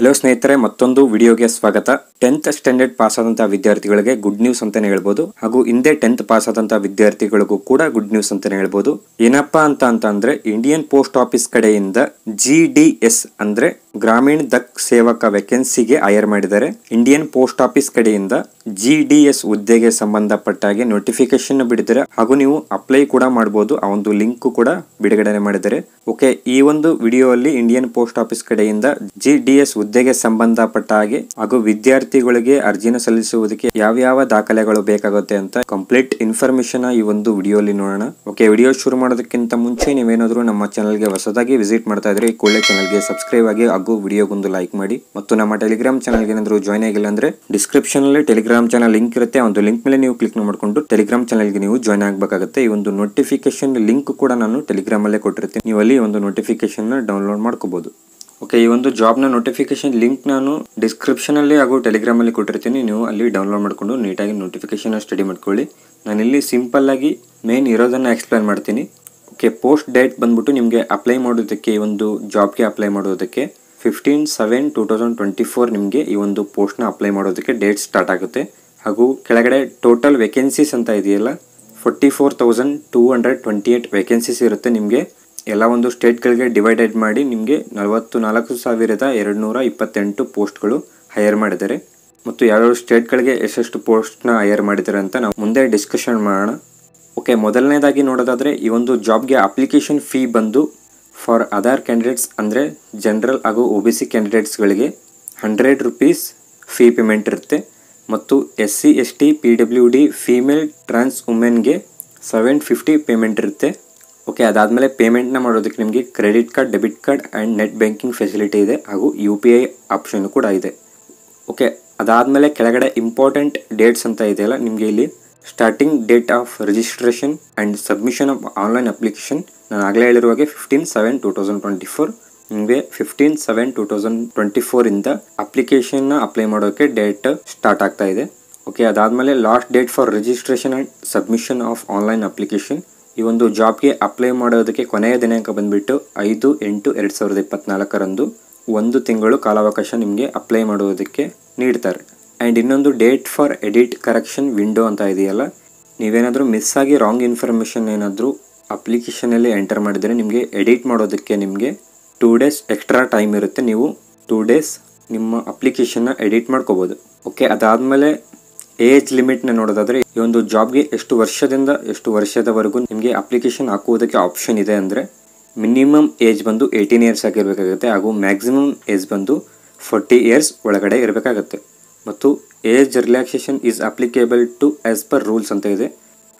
Hello ಸ್ನೇಹಿತರೆ, ಮತ್ತೊಂದು ವಿಡಿಯೋಗೆ ಸ್ವಾಗತ. 10th ಸ್ಟ್ಯಾಂಡರ್ಡ್ ಪಾಸ್ ಆದಂತಹ ವಿದ್ಯಾರ್ಥಿಗಳಿಗೆ ಗುಡ್ ನ್ಯೂಸ್ ಅಂತಾನೆ ಹೇಳ್ಬೋದು. ಹಾಗೂ ಹಿಂದೆ 10th ಪಾಸ್ ಆದಂತಹ ವಿದ್ಯಾರ್ಥಿಗಳಿಗೂ ಕೂಡ ಗುಡ್ ನ್ಯೂಸ್ ಅಂತಾನೆ ಹೇಳ್ಬೋದು. ಏನಪ್ಪಾ ಅಂದ್ರೆ ಇಂಡಿಯನ್ ಪೋಸ್ಟ್ ಆಫೀಸ್ ಕಡೆಯಿಂದ GDS ಅಂದ್ರೆ ಗ್ರಾಮೀಣ ದಕ್ ಸೇವಕ ವೇಕೆನ್ಸಿಗೆ ಹೈರ್ ಮಾಡಿದ್ದಾರೆ. ಇಂಡಿಯನ್ ಪೋಸ್ಟ್ ಆಫೀಸ್ ಕಡೆಯಿಂದ GDS ಹುದ್ದೆಗೆ ಸಂಬಂಧಪಟ್ಟ ಹಾಗೆ ನೋಟಿಫಿಕೇಶನ್ ಬಿಡಿದ್ದಾರೆ. ಹಾಗೂ ನೀವು ಅಪ್ಲೈ ಕೂಡ ಮಾಡಬಹುದು. ಆ ಒಂದು ಲಿಂಕ್ ಕೂಡ ಬಿಡುಗಡೆ ಮಾಡಿದ್ದಾರೆ. ಓಕೆ, ಈ ಒಂದು ವಿಡಿಯೋ ಅಲ್ಲಿ ಇಂಡಿಯನ್ ಪೋಸ್ಟ್ ಆಫೀಸ್ ಕಡೆಯಿಂದ GDS ಹುದ್ದೆಗೆ ಸಂಬಂಧಪಟ್ಟ ಹಾಗೆ ಹಾಗೂ ವಿದ್ಯಾರ್ಥಿಗಳಿಗೆ ಅರ್ಜಿನ ಸಲ್ಲಿಸುವುದಕ್ಕೆ ಯಾವ ದಾಖಲೆಗಳು ಬೇಕಾಗುತ್ತೆ ಅಂತ ಕಂಪ್ಲೀಟ್ ಇನ್ಫಾರ್ಮೇಶನ್ ಈ ಒಂದು ವಿಡಿಯೋಲಿ ನೋಡೋಣ. ಓಕೆ, ವಿಡಿಯೋ ಶುರು ಮಾಡೋದಕ್ಕಿಂತ ಮುಂಚೆ ನೀವೇನಾದ್ರೂ ನಮ್ಮ ಚಾನಲ್ಗೆ ಹೊಸದಾಗಿ ವಿಸಿಟ್ ಮಾಡ್ತಾ ಇದ್ರೆ ಈ ಕೂಡಲೇ ಚಾನಲ್ಗೆ ಸಬ್ಸ್ಕ್ರೈಬ್ ಆಗಿ ಹಾಗೂ ವಿಡಿಯೋಗೊಂದು ಲೈಕ್ ಮಾಡಿ. ಮತ್ತು ನಮ್ಮ ಟೆಲಿಗ್ರಾಮ್ ಚಾನಲ್ಗೆ ಏನಾದರೂ ಜಾಯ್ನ್ ಆಗಿಲ್ಲ ಅಂದ್ರೆ ಡಿಸ್ಕ್ರಿಪ್ಷನ್ ಅಲ್ಲಿ ಟೆಲಿಗ್ರಾಮ್ ಚಾನಲ್ ಲಿಂಕ್ ಇರುತ್ತೆ. ಆ ಒಂದು ಲಿಂಕ್ ಮೇಲೆ ನೀವು ಕ್ಲಿಕ್ ಮಾಡಿಕೊಂಡು ಟೆಲಿಗ್ರಾಮ್ ಚಾನಲ್ಗೆ ನೀವು ಜಾಯ್ನ್ ಆಗಬೇಕಾಗುತ್ತೆ. ಈ ಒಂದು ನೋಟಿಫಿಕೇಶನ್ ಲಿಂಕ್ ಕೂಡ ನಾನು ಟೆಲಿಗ್ರಾಮ್ ಅಲ್ಲೇ ಕೊಟ್ಟಿರ್ತೀನಿ. ನೀವು ಅಲ್ಲಿ ಒಂದು ನೋಟಿಫಿಕೇಶನ್ ಡೌನ್ಲೋಡ್ ಮಾಡ್ಕೋಬಹುದು. ಓಕೆ, ಈ ಒಂದು ಜಾಬ್ನ ನೋಟಿಫಿಕೇಶನ್ ಲಿಂಕ್ ನಾನು ಡಿಸ್ಕ್ರಿಪ್ಷನ್ ಅಲ್ಲಿ ಹಾಗೂ ಟೆಲಿಗ್ರಾಮ್ ಅಲ್ಲಿ ಕೊಟ್ಟಿರ್ತೀನಿ. ನೀವು ಅಲ್ಲಿ ಡೌನ್ಲೋಡ್ ಮಾಡ್ಕೊಂಡು ನೀಟಾಗಿ ನೋಟಿಫಿಕೇಶನ್ ಸ್ಟಡಿ ಮಾಡ್ಕೊಳ್ಳಿ. ನಾನಿಲ್ಲಿ ಸಿಂಪಲ್ ಆಗಿ ಮೇನ್ ಇರೋದನ್ನ ಎಕ್ಸ್ಪ್ಲೈನ್ ಮಾಡ್ತೀನಿ. ಓಕೆ, ಪೋಸ್ಟ್ ಡೇಟ್ ಬಂದ್ಬಿಟ್ಟು ನಿಮಗೆ ಅಪ್ಲೈ ಮಾಡೋದಕ್ಕೆ, ಈ ಒಂದು ಜಾಬ್ಗೆ ಅಪ್ಲೈ ಮಾಡೋದಕ್ಕೆ 15/7/2024 ನಿಮಗೆ ಈ ಒಂದು ಪೋಸ್ಟ್ನ ಅಪ್ಲೈ ಮಾಡೋದಕ್ಕೆ ಡೇಟ್ ಸ್ಟಾರ್ಟ್ ಆಗುತ್ತೆ. ಹಾಗೂ ಕೆಳಗಡೆ ಟೋಟಲ್ ವೇಕೆನ್ಸೀಸ್ ಅಂತ ಇದೆಯಲ್ಲ 44,228 ವೇಕೆನ್ಸೀಸ್ ಇರುತ್ತೆ. ನಿಮಗೆ ಎಲ್ಲ ಒಂದು ಸ್ಟೇಟ್ಗಳಿಗೆ ಡಿವೈಡೆಡ್ ಮಾಡಿ ನಿಮಗೆ 44,228 ಪೋಸ್ಟ್ಗಳು ಹೈರ್ ಮಾಡಿದ್ದಾರೆ. ಮತ್ತು ಯಾವ್ಯಾವ ಸ್ಟೇಟ್ಗಳಿಗೆ ಎಷ್ಟೆಷ್ಟು ಪೋಸ್ಟ್ನ ಹೈರ್ ಮಾಡಿದ್ದಾರೆ ಅಂತ ನಾವು ಮುಂದೆ ಡಿಸ್ಕಷನ್ ಮಾಡೋಣ. ಓಕೆ, ಮೊದಲನೇದಾಗಿ ನೋಡೋದಾದರೆ ಈ ಒಂದು ಜಾಬ್ಗೆ ಅಪ್ಲಿಕೇಶನ್ ಫೀ ಬಂದು ಫಾರ್ ಅದರ್ ಕ್ಯಾಂಡಿಡೇಟ್ಸ್ ಅಂದರೆ ಜನರಲ್ ಹಾಗೂ OBC ಕ್ಯಾಂಡಿಡೇಟ್ಸ್ಗಳಿಗೆ 100 ರೂಪೀಸ್ ಫೀ ಪೇಮೆಂಟ್ ಇರುತ್ತೆ. ಮತ್ತು SC ST PWD ಫೀಮೇಲ್ ಟ್ರಾನ್ಸ್ ವುಮೆನ್ಗೆ 750 ಪೇಮೆಂಟ್ ಇರುತ್ತೆ. ಓಕೆ, ಅದಾದಮೇಲೆ ಪೇಮೆಂಟ್ನ ಮಾಡೋದಕ್ಕೆ ನಿಮಗೆ credit card, debit card and net banking facility ಇದೆ. ಹಾಗೂ UPI ಆಪ್ಷನ್ ಕೂಡ ಇದೆ. ಓಕೆ, ಅದಾದಮೇಲೆ ಕೆಳಗಡೆ ಇಂಪಾರ್ಟೆಂಟ್ ಡೇಟ್ಸ್ ಅಂತ ಇದೆಯಲ್ಲ, ನಿಮಗೆ ಇಲ್ಲಿ starting date of registration and submission of online application ನಾನು ಆಗಲೇ ಹೇಳಿರುವ ಹಾಗೆ 15/7/2024 ನಿಮಗೆ 15/7/2024 ಇಂದ ಅಪ್ಲಿಕೇಶನ್ನ ಅಪ್ಲೈ ಮಾಡೋಕ್ಕೆ ಡೇಟ್ ಸ್ಟಾರ್ಟ್ ಆಗ್ತಾ ಇದೆ. ಓಕೆ, ಅದಾದಮೇಲೆ last date for registration and submission of online application, ಈ ಒಂದು ಜಾಬ್ಗೆ ಅಪ್ಲೈ ಮಾಡೋದಕ್ಕೆ ಕೊನೆಯ ದಿನಾಂಕ ಬಂದುಬಿಟ್ಟು 5/8/2024 ಒಂದು ತಿಂಗಳು ಕಾಲಾವಕಾಶ ನಿಮಗೆ ಅಪ್ಲೈ ಮಾಡೋದಕ್ಕೆ ನೀಡ್ತಾರೆ. ಆ್ಯಂಡ್ ಇನ್ನೊಂದು date for edit correction window ಅಂತ ಇದೆಯಲ್ಲ, ನೀವೇನಾದರೂ ಮಿಸ್ ಆಗಿ ರಾಂಗ್ ಇನ್ಫಾರ್ಮೇಷನ್ ಏನಾದರೂ ಅಪ್ಲಿಕೇಶನಲ್ಲಿ ಎಂಟರ್ ಮಾಡಿದರೆ ನಿಮಗೆ ಎಡಿಟ್ ಮಾಡೋದಕ್ಕೆ ನಿಮಗೆ 2 days ಎಕ್ಸ್ಟ್ರಾ ಟೈಮ್ ಇರುತ್ತೆ. ನೀವು 2 days ನಿಮ್ಮ ಅಪ್ಲಿಕೇಶನ್ನ ಎಡಿಟ್ ಮಾಡ್ಕೋಬೋದು. ಓಕೆ, ಅದಾದಮೇಲೆ ಏಜ್ ಲಿಮಿಟ್ನ ನೋಡೋದಾದರೆ ಈ ಒಂದು ಜಾಬ್ಗೆ ಎಷ್ಟು ವರ್ಷದವರೆಗೂ ನಿಮಗೆ ಅಪ್ಲಿಕೇಶನ್ ಹಾಕುವುದಕ್ಕೆ ಆಪ್ಷನ್ ಇದೆ ಅಂದರೆ ಮಿನಿಮಮ್ ಏಜ್ ಬಂದು 18 years ಆಗಿರಬೇಕಾಗುತ್ತೆ. ಹಾಗೂ ಮ್ಯಾಕ್ಸಿಮಮ್ ಏಜ್ ಬಂದು 40 years ಒಳಗಡೆ ಇರಬೇಕಾಗುತ್ತೆ. ಮತ್ತು age relaxation is applicable to as per rules ಅಂತ ಇದೆ.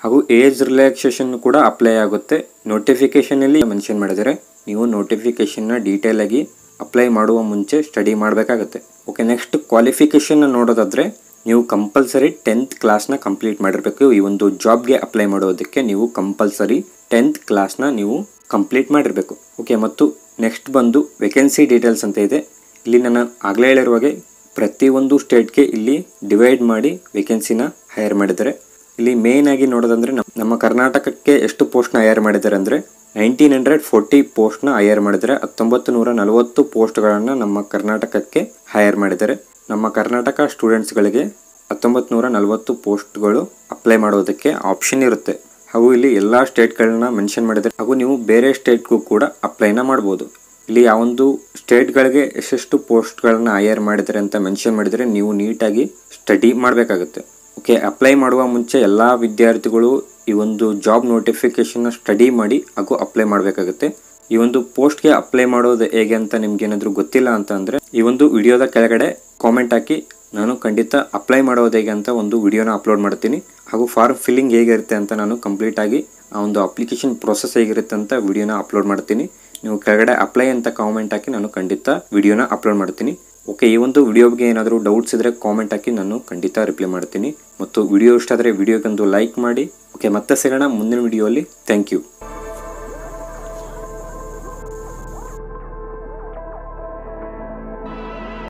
ಹಾಗೂ ಏಜ್ ರಿಲ್ಯಾಕ್ಸೇಷನ್ ಕೂಡ ಅಪ್ಲೈ ಆಗುತ್ತೆ. ನೋಟಿಫಿಕೇಶನಲ್ಲಿ ಮೆನ್ಷನ್ ಮಾಡಿದರೆ ನೀವು ನೋಟಿಫಿಕೇಶನ್ನ ಡೀಟೇಲ್ ಆಗಿ ಅಪ್ಲೈ ಮಾಡುವ ಮುಂಚೆ ಸ್ಟಡಿ ಮಾಡಬೇಕಾಗುತ್ತೆ. ಓಕೆ, ನೆಕ್ಸ್ಟ್ ಕ್ವಾಲಿಫಿಕೇಷನ್ನ ನೋಡೋದಾದರೆ ನೀವು ಕಂಪಲ್ಸರಿ 10th ಕ್ಲಾಸ್ನ ಕಂಪ್ಲೀಟ್ ಮಾಡಿರಬೇಕು. ಈ ಒಂದು ಜಾಬ್ಗೆ ಅಪ್ಲೈ ಮಾಡೋದಕ್ಕೆ ನೀವು ಕಂಪಲ್ಸರಿ 10th ಕ್ಲಾಸ್ನ ನೀವು ಕಂಪ್ಲೀಟ್ ಮಾಡಿರಬೇಕು. ಓಕೆ, ಮತ್ತು ನೆಕ್ಸ್ಟ್ ಬಂದು ವೇಕೆನ್ಸಿ ಡೀಟೇಲ್ಸ್ ಅಂತ ಇದೆ. ಇಲ್ಲಿ ನಾನು ಆಗಲೇ ಹೇಳಿರುವಾಗೆ ಪ್ರತಿಯೊಂದು ಸ್ಟೇಟ್ಗೆ ಇಲ್ಲಿ ಡಿವೈಡ್ ಮಾಡಿ ವೇಕೆನ್ಸಿನ ಹೈರ್ ಮಾಡಿದ್ದಾರೆ. ಇಲ್ಲಿ ಮೇನ್ ಆಗಿ ನೋಡೋದಂದರೆ ನಮ್ಮ ಕರ್ನಾಟಕಕ್ಕೆ ಎಷ್ಟು ಪೋಸ್ಟ್ನ ಹೈರ್ ಮಾಡಿದ್ದಾರೆ ಅಂದರೆ 1940 ಪೋಸ್ಟ್ನ ಹೈರ್ ಮಾಡಿದ್ದಾರೆ. 1940 ಪೋಸ್ಟ್ಗಳನ್ನು ನಮ್ಮ ಕರ್ನಾಟಕಕ್ಕೆ ಹೈರ್ ಮಾಡಿದ್ದಾರೆ. ನಮ್ಮ ಕರ್ನಾಟಕ ಸ್ಟೂಡೆಂಟ್ಸ್ಗಳಿಗೆ 1940 ಪೋಸ್ಟ್ಗಳು ಅಪ್ಲೈ ಮಾಡೋದಕ್ಕೆ ಆಪ್ಷನ್ ಇರುತ್ತೆ. ಹಾಗೂ ಇಲ್ಲಿ ಎಲ್ಲ ಸ್ಟೇಟ್ಗಳನ್ನ ಮೆನ್ಷನ್ ಮಾಡಿದ್ದಾರೆ. ಹಾಗೂ ನೀವು ಬೇರೆ ಸ್ಟೇಟ್ಗೂ ಕೂಡ ಅಪ್ಲೈನ ಮಾಡ್ಬೋದು. ಇಲ್ಲಿ ಆ ಒಂದು ಸ್ಟೇಟ್ಗಳಿಗೆ ಎಷ್ಟೆಷ್ಟು ಪೋಸ್ಟ್ಗಳನ್ನ ಹೈರ್ ಮಾಡಿದ್ದಾರೆ ಅಂತ ಮೆನ್ಷನ್ ಮಾಡಿದರೆ ನೀವು ನೀಟಾಗಿ ಸ್ಟಡಿ ಮಾಡಬೇಕಾಗುತ್ತೆ. ಓಕೆ, ಅಪ್ಲೈ ಮಾಡುವ ಮುಂಚೆ ಎಲ್ಲ ವಿದ್ಯಾರ್ಥಿಗಳು ಈ ಒಂದು ಜಾಬ್ ನೋಟಿಫಿಕೇಶನ್ನ ಸ್ಟಡಿ ಮಾಡಿ ಹಾಗೂ ಅಪ್ಲೈ ಮಾಡಬೇಕಾಗುತ್ತೆ. ಈ ಒಂದು ಪೋಸ್ಟ್ಗೆ ಅಪ್ಲೈ ಮಾಡೋದು ಹೇಗೆ ಅಂತ ನಿಮ್ಗೆ ಏನಾದರೂ ಗೊತ್ತಿಲ್ಲ ಅಂತ ಅಂದರೆ ಈ ಒಂದು ವಿಡಿಯೋದ ಕೆಳಗಡೆ ಕಾಮೆಂಟ್ ಹಾಕಿ, ನಾನು ಖಂಡಿತ ಅಪ್ಲೈ ಮಾಡೋದು ಹೇಗೆ ಅಂತ ಒಂದು ವಿಡಿಯೋನ ಅಪ್ಲೋಡ್ ಮಾಡ್ತೀನಿ. ಹಾಗೂ ಫಾರ್ಮ್ ಫಿಲ್ಲಿಂಗ್ ಹೇಗಿರುತ್ತೆ ಅಂತ ನಾನು ಕಂಪ್ಲೀಟಾಗಿ ಆ ಒಂದು ಅಪ್ಲಿಕೇಶನ್ ಪ್ರೋಸೆಸ್ ಹೇಗಿರುತ್ತೆ ಅಂತ ವಿಡಿಯೋನ ಅಪ್ಲೋಡ್ ಮಾಡ್ತೀನಿ. ನೀವು ಕೆಳಗಡೆ ಅಪ್ಲೈ ಅಂತ ಕಾಮೆಂಟ್ ಹಾಕಿ, ನಾನು ಖಂಡಿತ ವಿಡಿಯೋನ ಅಪ್ಲೋಡ್ ಮಾಡ್ತೀನಿ. ಓಕೆ, ಈ ಒಂದು ವಿಡಿಯೋ ಬಗ್ಗೆ ಏನಾದರೂ ಡೌಟ್ಸ್ ಇದ್ದರೆ ಕಾಮೆಂಟ್ ಹಾಕಿ, ನಾನು ಖಂಡಿತ ರಿಪ್ಲೈ ಮಾಡ್ತೀನಿ. ಮತ್ತು ವಿಡಿಯೋ ಇಷ್ಟ ಆದರೆ ವಿಡಿಯೋಗೊಂದು ಲೈಕ್ ಮಾಡಿ. ಓಕೆ, ಮತ್ತೆ ಸಿಗೋಣ ಮುಂದಿನ ವಿಡಿಯೋಲಿ. Thank you.